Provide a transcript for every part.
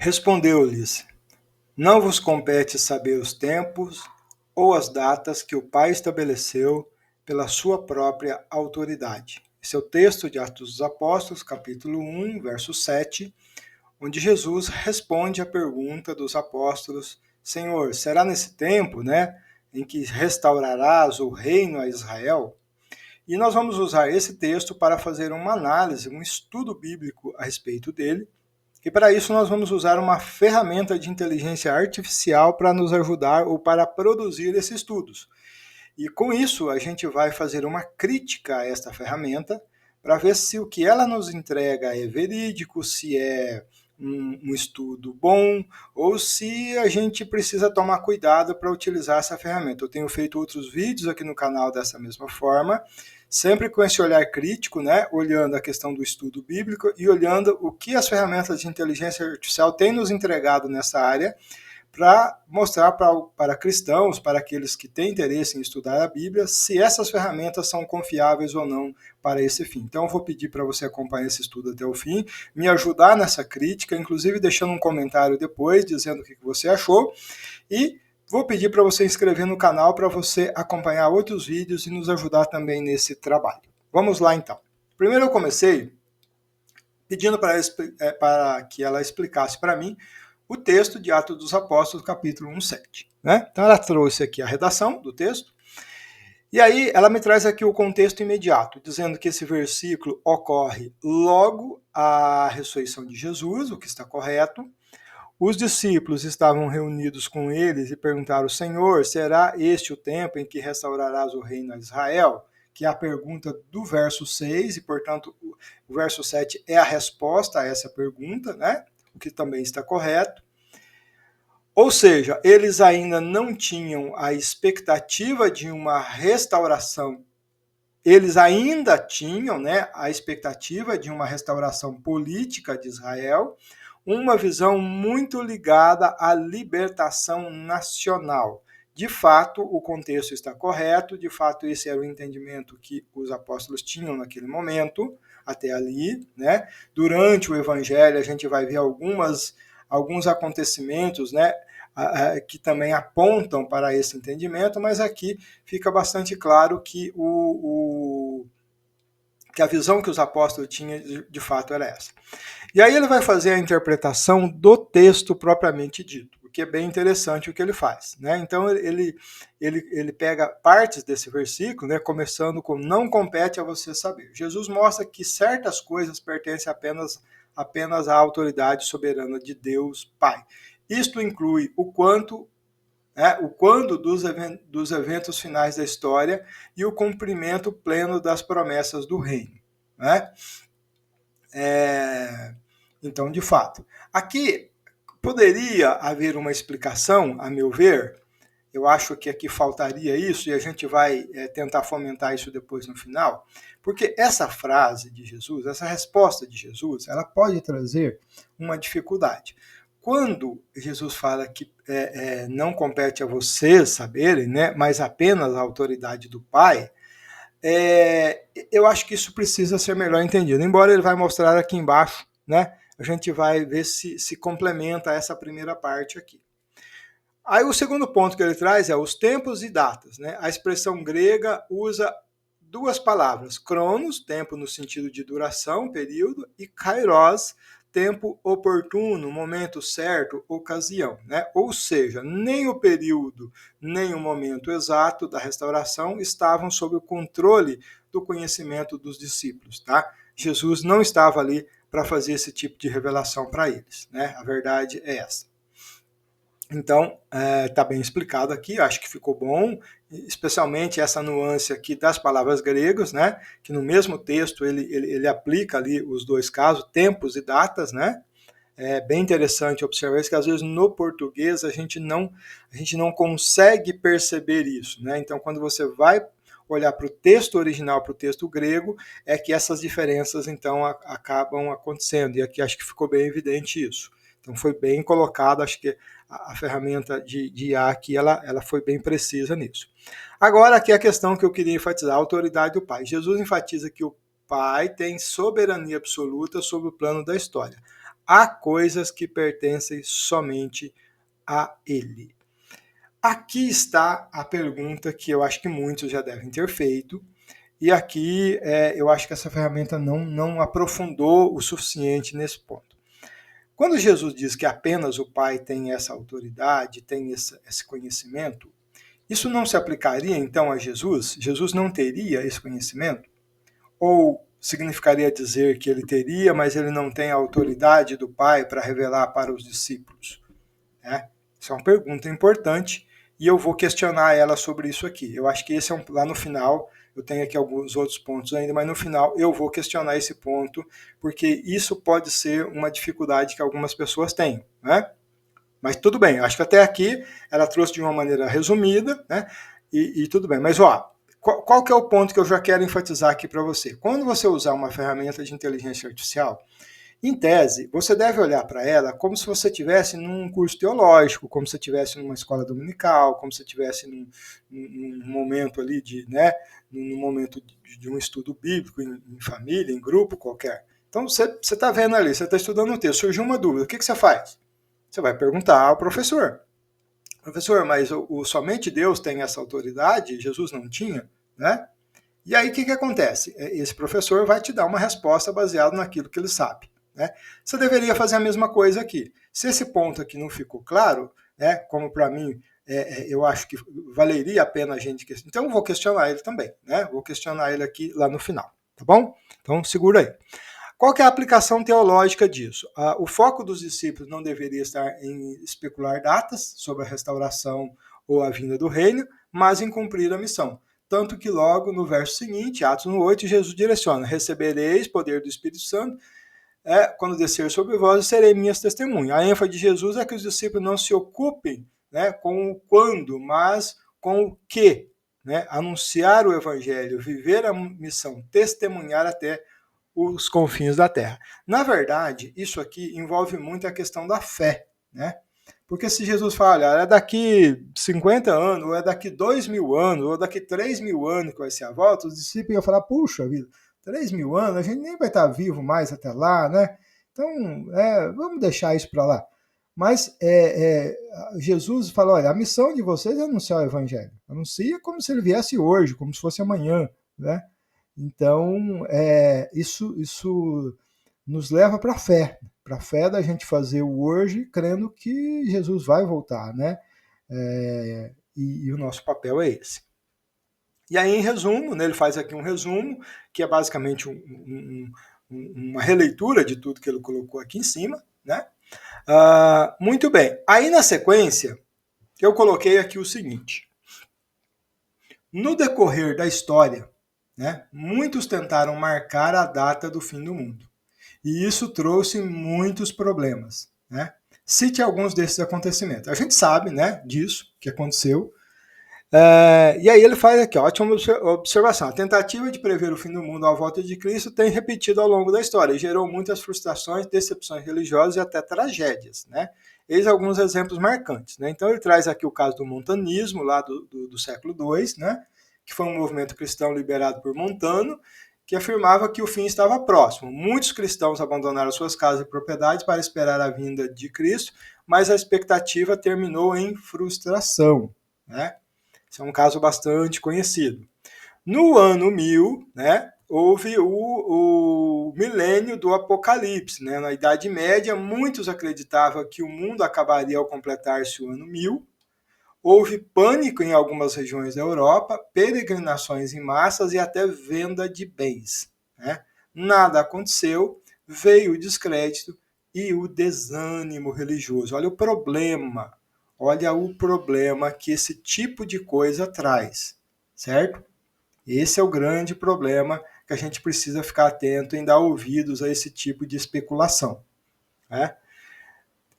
Respondeu-lhes: Não vos compete saber os tempos ou as datas que o Pai estabeleceu pela sua própria autoridade. Esse é o texto de Atos dos Apóstolos, capítulo 1, verso 7, onde Jesus responde à pergunta dos apóstolos: Senhor, será nesse tempo, em que restaurarás o reino a Israel? E nós vamos usar esse texto para fazer uma análise, um estudo bíblico a respeito dele. E para isso nós vamos usar uma ferramenta de inteligência artificial para nos ajudar ou para produzir esses estudos. E com isso a gente vai fazer uma crítica a esta ferramenta para ver se o que ela nos entrega é verídico, se é um estudo bom ou se a gente precisa tomar cuidado para utilizar essa ferramenta. Eu tenho feito outros vídeos aqui no canal dessa mesma forma, sempre com esse olhar crítico, olhando a questão do estudo bíblico e olhando o que as ferramentas de inteligência artificial têm nos entregado nessa área, para mostrar para cristãos, para aqueles que têm interesse em estudar a Bíblia, se essas ferramentas são confiáveis ou não para esse fim. Então eu vou pedir para você acompanhar esse estudo até o fim, me ajudar nessa crítica, inclusive deixando um comentário depois, dizendo o que você achou, e vou pedir para você inscrever no canal para você acompanhar outros vídeos e nos ajudar também nesse trabalho. Vamos lá então. Primeiro eu comecei pedindo para que ela explicasse para mim o texto de Atos dos Apóstolos, capítulo 1, 7. Então ela trouxe aqui a redação do texto, e aí ela me traz aqui o contexto imediato, dizendo que esse versículo ocorre logo à ressurreição de Jesus, o que está correto. Os discípulos estavam reunidos com eles e perguntaram: Senhor, será este o tempo em que restaurarás o reino a Israel? Que é a pergunta do verso 6, e portanto o verso 7 é a resposta a essa pergunta, o que também está correto. Ou seja, eles ainda não tinham a expectativa de uma restauração, eles ainda tinham a expectativa de uma restauração política de Israel, uma visão muito ligada à libertação nacional. De fato, o contexto está correto, de fato esse era o entendimento que os apóstolos tinham naquele momento, até ali, Durante o evangelho a gente vai ver alguns acontecimentos, que também apontam para esse entendimento, mas aqui fica bastante claro que que a visão que os apóstolos tinham de fato era essa. E aí ele vai fazer a interpretação do texto propriamente dito, o que é bem interessante o que ele faz. Então ele pega partes desse versículo, começando com não compete a você saber. Jesus mostra que certas coisas pertencem apenas à autoridade soberana de Deus Pai. Isto inclui o quando dos eventos finais da história e o cumprimento pleno das promessas do reino. Então, de fato, aqui poderia haver uma explicação, a meu ver. Eu acho que aqui faltaria isso, e a gente vai tentar fomentar isso depois no final, porque essa frase de Jesus, essa resposta de Jesus, ela pode trazer uma dificuldade. Quando Jesus fala que não compete a vocês saberem, mas apenas a autoridade do Pai, eu acho que isso precisa ser melhor entendido. Embora ele vai mostrar aqui embaixo, a gente vai ver se complementa essa primeira parte aqui. Aí o segundo ponto que ele traz é os tempos e datas. A expressão grega usa duas palavras: cronos, tempo no sentido de duração, período, e kairos, tempo oportuno, momento certo, ocasião. Ou seja, nem o período, nem o momento exato da restauração estavam sob o controle do conhecimento dos discípulos. Jesus não estava ali para fazer esse tipo de revelação para eles. A verdade é essa. Então, está bem explicado aqui, acho que ficou bom, especialmente essa nuance aqui das palavras gregas, que no mesmo texto ele aplica ali os dois casos, tempos e datas, É bem interessante observar isso, que às vezes no português a gente não consegue perceber isso, Então, quando você vai olhar para o texto original, para o texto grego, é que essas diferenças, então, acabam acontecendo, e aqui acho que ficou bem evidente isso. Então, foi bem colocado, acho que a ferramenta de IA aqui, ela foi bem precisa nisso. Agora, aqui a questão que eu queria enfatizar, a autoridade do Pai. Jesus enfatiza que o Pai tem soberania absoluta sobre o plano da história. há coisas que pertencem somente a Ele. Aqui está a pergunta que eu acho que muitos já devem ter feito, e aqui eu acho que essa ferramenta não aprofundou o suficiente nesse ponto. Quando Jesus diz que apenas o Pai tem essa autoridade, tem esse conhecimento, isso não se aplicaria então a Jesus? Jesus não teria esse conhecimento? Ou significaria dizer que ele teria, mas ele não tem a autoridade do Pai para revelar para os discípulos? Isso é uma pergunta importante e eu vou questionar ela sobre isso aqui. Eu acho que esse é lá no final, eu tenho aqui alguns outros pontos ainda, mas no final eu vou questionar esse ponto, porque isso pode ser uma dificuldade que algumas pessoas têm, né? Mas tudo bem, acho que até aqui ela trouxe de uma maneira resumida, né? E tudo bem. Mas ó, qual que é o ponto que eu já quero enfatizar aqui para você? Quando você usar uma ferramenta de inteligência artificial, em tese, você deve olhar para ela como se você estivesse num curso teológico, como se você estivesse numa escola dominical, como se você estivesse num momento ali num momento de um estudo bíblico em família, em grupo qualquer. Então você está vendo ali, você está estudando o texto, surgiu uma dúvida, o que você faz? Você vai perguntar ao professor. Professor, mas somente Deus tem essa autoridade? Jesus não tinha, né? E aí o que acontece? Esse professor vai te dar uma resposta baseada naquilo que ele sabe. Né? Você deveria fazer a mesma coisa aqui. Se esse ponto aqui não ficou claro, né, como para mim eu acho que valeria a pena a gente questionar, então eu vou questionar ele também. Né? Vou questionar ele aqui lá no final. Tá bom? Então segura aí. Qual que é a aplicação teológica disso? O foco dos discípulos não deveria estar em especular datas sobre a restauração ou a vinda do reino, mas em cumprir a missão. Tanto que logo no verso seguinte, Atos 1:8, Jesus direciona: recebereis poder do Espírito Santo quando descer sobre vós e serei minhas testemunhas. A ênfase de Jesus é que os discípulos não se ocupem, né, com o quando, mas com o que. Né? Anunciar o evangelho, viver a missão, testemunhar até os confins da terra. Na verdade, isso aqui envolve muito a questão da fé, né? Porque se Jesus fala, olha, é daqui 50 anos, ou é daqui 2.000 anos, ou daqui 3.000 anos que vai ser a volta, os discípulos iam falar, puxa vida, 3.000 anos, a gente nem vai estar vivo mais até lá, né? Então, vamos deixar isso para lá. Mas Jesus falou, olha, a missão de vocês é anunciar o evangelho. Anuncia como se ele viesse hoje, como se fosse amanhã, né? Então, isso nos leva para a fé da gente fazer o hoje, crendo que Jesus vai voltar, né? E o nosso papel é esse. E aí, em resumo, né, ele faz aqui um resumo, que é basicamente uma releitura de tudo que ele colocou aqui em cima, né? Muito bem. Aí, na sequência, eu coloquei aqui o seguinte. No decorrer da história, né, muitos tentaram marcar a data do fim do mundo. E isso trouxe muitos problemas. Né? Cite alguns desses acontecimentos. A gente sabe, né, disso, que aconteceu. E aí ele faz aqui, ótima observação. A tentativa de prever o fim do mundo à volta de Cristo tem repetido ao longo da história e gerou muitas frustrações, decepções religiosas e até tragédias. Né? Eis alguns exemplos marcantes. Né? Então ele traz aqui o caso do montanismo, lá do século II, né? Que foi um movimento cristão liderado por Montano, que afirmava que o fim estava próximo. Muitos cristãos abandonaram suas casas e propriedades para esperar a vinda de Cristo, mas a expectativa terminou em frustração. Né? Esse é um caso bastante conhecido. No ano 1000, né, houve o milênio do Apocalipse. Né? Na Idade Média, muitos acreditavam que o mundo acabaria ao completar-se o ano 1000. Houve pânico em algumas regiões da Europa, peregrinações em massas e até venda de bens. Né? Nada aconteceu, veio o descrédito e o desânimo religioso. Olha o problema que esse tipo de coisa traz, certo? Esse é o grande problema que a gente precisa ficar atento em dar ouvidos a esse tipo de especulação. Né?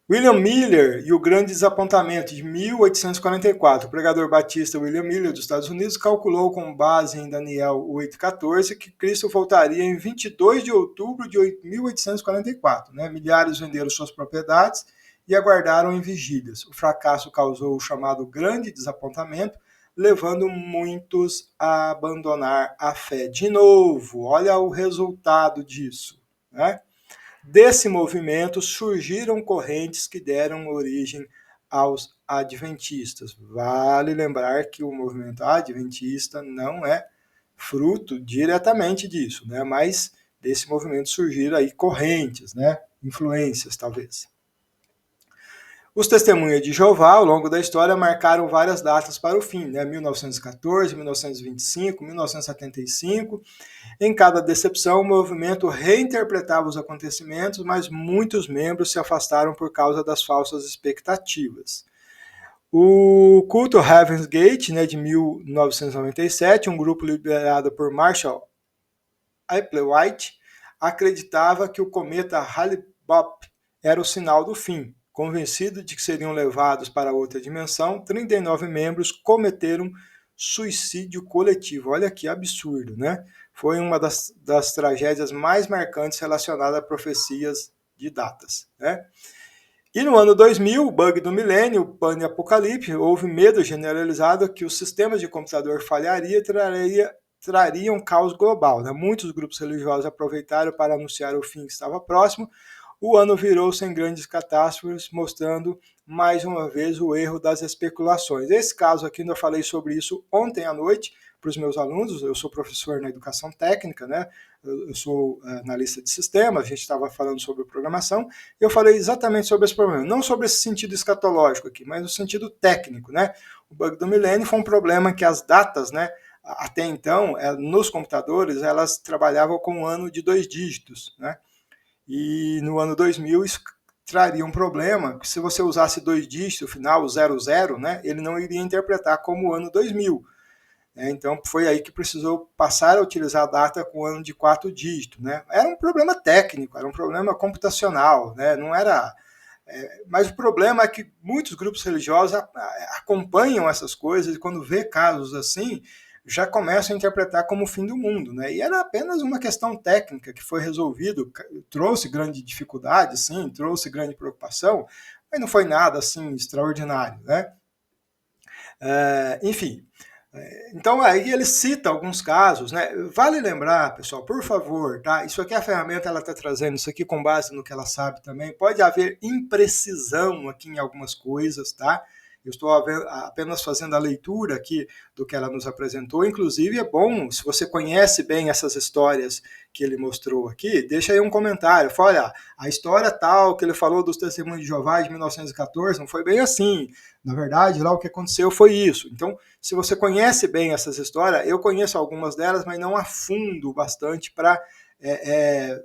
William Miller e o Grande Desapontamento, de 1844. O pregador batista William Miller, dos Estados Unidos, calculou com base em Daniel 8,14 que Cristo voltaria em 22 de outubro de 1844. Né? Milhares venderam suas propriedades e aguardaram em vigílias. O fracasso causou o chamado Grande Desapontamento, levando muitos a abandonar a fé. De novo, olha o resultado disso. Né? Desse movimento surgiram correntes que deram origem aos adventistas. Vale lembrar que o movimento adventista não é fruto diretamente disso, né? Mas desse movimento surgiram aí correntes, né? Influências, talvez. Os testemunhas de Jeová, ao longo da história, marcaram várias datas para o fim, né? 1914, 1925, 1975. Em cada decepção, o movimento reinterpretava os acontecimentos, mas muitos membros se afastaram por causa das falsas expectativas. O culto Heaven's Gate, né, de 1997, um grupo liderado por Marshall Applewhite, acreditava que o cometa Hale-Bopp era o sinal do fim. Convencido de que seriam levados para outra dimensão, 39 membros cometeram suicídio coletivo. Olha que absurdo, né? Foi uma das tragédias mais marcantes relacionadas a profecias de datas, né? E no ano 2000, o bug do milênio, o pane apocalipse, houve medo generalizado que os sistemas de computador falhariam e trariam caos global, né? Muitos grupos religiosos aproveitaram para anunciar o fim que estava próximo. O ano virou sem grandes catástrofes, mostrando mais uma vez o erro das especulações. Esse caso aqui, eu falei sobre isso ontem à noite para os meus alunos. Eu sou professor na educação técnica, né? Eu sou analista de sistemas, a gente estava falando sobre programação, e eu falei exatamente sobre esse problema, não sobre esse sentido escatológico aqui, mas no sentido técnico, né? O bug do milênio foi um problema que as datas, né? Até então, nos computadores, elas trabalhavam com um ano de 2 dígitos, né? E no ano 2000 isso traria um problema, que se você usasse 2 dígitos, o final, o 00, né, ele não iria interpretar como o ano 2000. Então foi aí que precisou passar a utilizar a data com o ano de 4 dígitos. Né? Era um problema técnico, era um problema computacional, né? Não era... mas o problema é que muitos grupos religiosos acompanham essas coisas e quando vê casos assim, já começam a interpretar como o fim do mundo, né? E era apenas uma questão técnica que foi resolvido, trouxe grande dificuldade, sim, trouxe grande preocupação, mas não foi nada assim extraordinário, né? Enfim, então aí ele cita alguns casos, né? Vale lembrar, pessoal, por favor, tá? Isso aqui a ferramenta ela está trazendo isso aqui com base no que ela sabe também. Pode haver imprecisão aqui em algumas coisas, tá? Eu estou apenas fazendo a leitura aqui do que ela nos apresentou. Inclusive, é bom, se você conhece bem essas histórias que ele mostrou aqui, deixa aí um comentário. Fala, olha, a história tal que ele falou dos testemunhos de Jeová de 1914 não foi bem assim. Na verdade, lá o que aconteceu foi isso. Então, se você conhece bem essas histórias, eu conheço algumas delas, mas não a fundo bastante para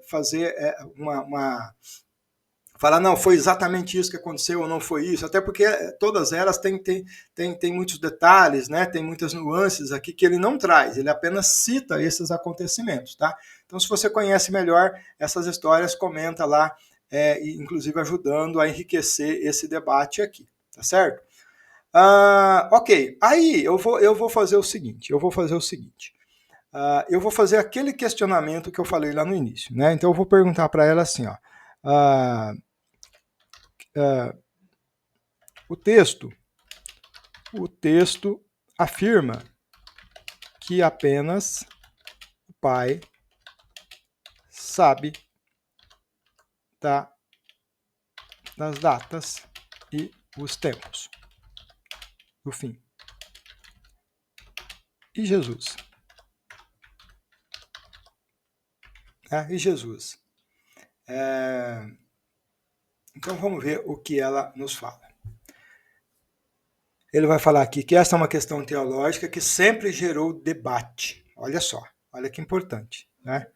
fazer falar, não, foi exatamente isso que aconteceu ou não foi isso, até porque todas elas têm muitos detalhes, né? Tem muitas nuances aqui que ele não traz, ele apenas cita esses acontecimentos, tá? Então, se você conhece melhor essas histórias, comenta lá, inclusive ajudando a enriquecer esse debate aqui, tá certo? Ok, aí eu vou fazer o seguinte, eu vou fazer aquele questionamento que eu falei lá no início, né? Então eu vou perguntar para ela assim, ó, o texto afirma que apenas o Pai sabe das datas e os tempos do fim. E Jesus? E Jesus? Então vamos ver o que ela nos fala. Ele vai falar aqui que essa é uma questão teológica que sempre gerou debate. Olha só, olha que importante, né?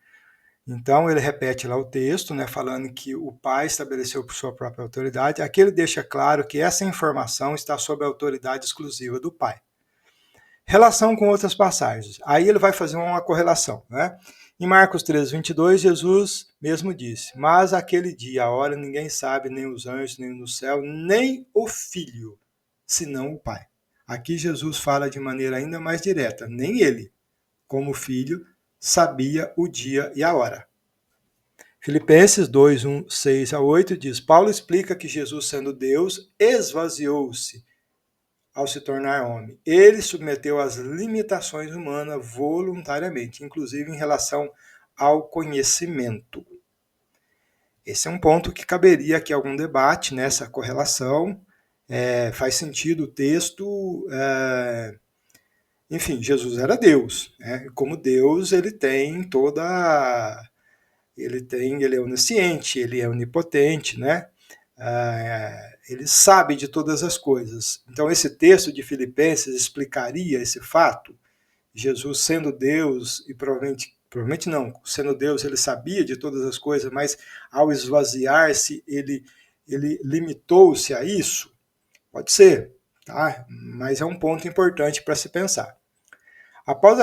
Então ele repete lá o texto, né, falando que o Pai estabeleceu por sua própria autoridade. Aqui ele deixa claro que essa informação está sob a autoridade exclusiva do Pai. Relação com outras passagens. Aí ele vai fazer uma correlação, né? Em Marcos 13:22, Jesus mesmo disse: mas aquele dia, a hora, ninguém sabe, nem os anjos, nem no céu, nem o Filho, senão o Pai. Aqui Jesus fala de maneira ainda mais direta, nem ele, como filho, sabia o dia e a hora. Filipenses 2, 6-8 diz, Paulo explica que Jesus, sendo Deus, esvaziou-se ao se tornar homem. Ele submeteu às limitações humanas voluntariamente, inclusive em relação ao conhecimento. Esse é um ponto que caberia aqui algum debate nessa correlação. Faz sentido o texto. Enfim, Jesus era Deus, né? Como Deus, ele tem toda. Ele é onisciente, ele é onipotente, né? Ele sabe de todas as coisas. Então, esse texto de Filipenses explicaria esse fato. Jesus sendo Deus, e provavelmente não, sendo Deus, ele sabia de todas as coisas, mas ao esvaziar-se, ele limitou-se a isso? Pode ser, tá? Mas é um ponto importante para se pensar. Após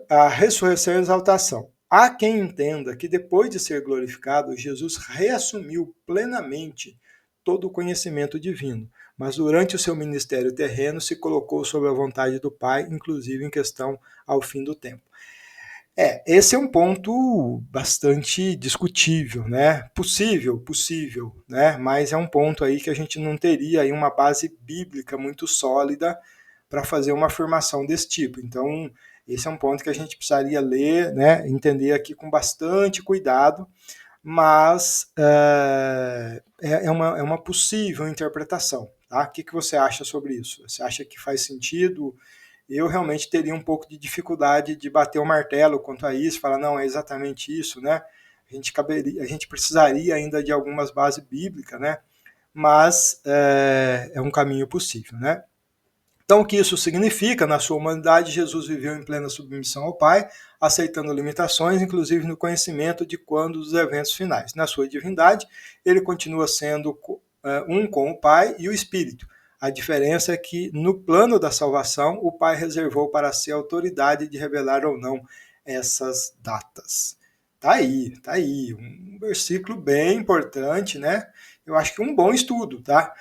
a ressurreição e exaltação, há quem entenda que depois de ser glorificado, Jesus reassumiu plenamente todo o conhecimento divino, mas durante o seu ministério terreno se colocou sob a vontade do Pai, inclusive em questão ao fim do tempo. Esse é um ponto bastante discutível, né? Possível, né? Mas é um ponto aí que a gente não teria aí uma base bíblica muito sólida para fazer uma afirmação desse tipo. Então, esse é um ponto que a gente precisaria ler, né? Entender aqui com bastante cuidado, mas é uma possível interpretação, tá? O que você acha sobre isso? Você acha que faz sentido? Eu realmente teria um pouco de dificuldade de bater o martelo quanto a isso, falar, não, é exatamente isso, né? A gente precisaria ainda de algumas bases bíblicas, né? Mas é um caminho possível, né? Então, o que isso significa? Na sua humanidade, Jesus viveu em plena submissão ao Pai, aceitando limitações, inclusive no conhecimento de quando dos eventos finais. Na sua divindade, ele continua sendo um com o Pai e o Espírito. A diferença é que, no plano da salvação, o Pai reservou para si a autoridade de revelar ou não essas datas. Tá aí, um versículo bem importante, né? Eu acho que um bom estudo, tá?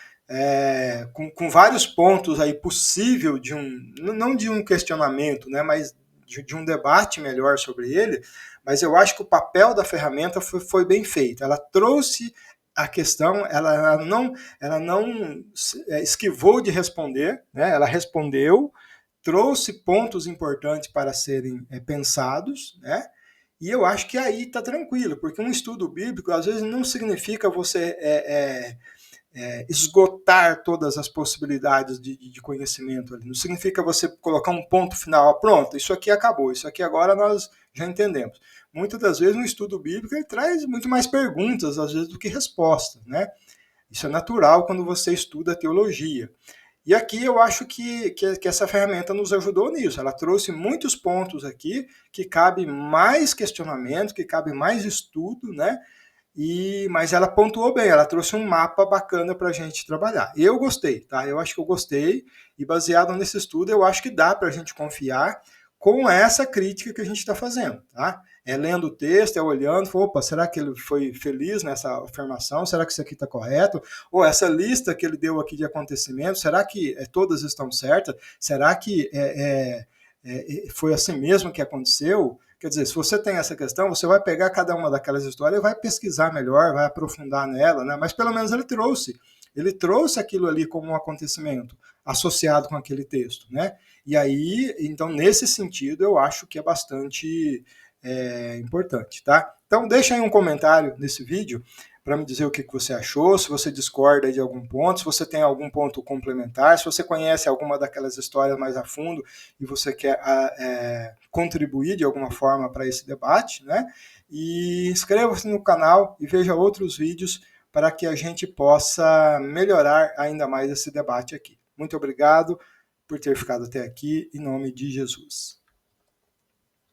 Com vários pontos aí possível de não de um questionamento, né, mas de um debate melhor sobre ele, mas eu acho que o papel da ferramenta foi bem feito. Ela trouxe a questão, ela não esquivou de responder, né, ela respondeu, trouxe pontos importantes para serem pensados, né, e eu acho que aí está tranquilo, porque um estudo bíblico às vezes não significa você esgotar todas as possibilidades de conhecimento ali. Não significa você colocar um ponto final, pronto, isso aqui acabou, isso aqui agora nós já entendemos. Muitas das vezes um estudo bíblico ele traz muito mais perguntas, às vezes, do que respostas, né? Isso é natural quando você estuda teologia. E aqui eu acho que essa ferramenta nos ajudou nisso. Ela trouxe muitos pontos aqui que cabe mais questionamento, que cabe mais estudo, né? Mas ela pontuou bem, ela trouxe um mapa bacana para a gente trabalhar. Eu gostei, tá? Eu acho que eu gostei, e baseado nesse estudo, eu acho que dá para a gente confiar com essa crítica que a gente está fazendo, tá? Lendo o texto, olhando, opa, será que ele foi feliz nessa afirmação? Será que isso aqui está correto? Ou essa lista que ele deu aqui de acontecimentos, será que todas estão certas? Será que foi assim mesmo que aconteceu? Quer dizer, se você tem essa questão, você vai pegar cada uma daquelas histórias e vai pesquisar melhor, vai aprofundar nela, né? Mas pelo menos ele trouxe aquilo ali como um acontecimento associado com aquele texto, né? E aí, então, nesse sentido, eu acho que é bastante importante, tá? Então, deixa aí um comentário nesse vídeo para me dizer o que você achou, se você discorda de algum ponto, se você tem algum ponto complementar, se você conhece alguma daquelas histórias mais a fundo e você quer contribuir de alguma forma para esse debate, né? E inscreva-se no canal e veja outros vídeos para que a gente possa melhorar ainda mais esse debate aqui. Muito obrigado por ter ficado até aqui, em nome de Jesus.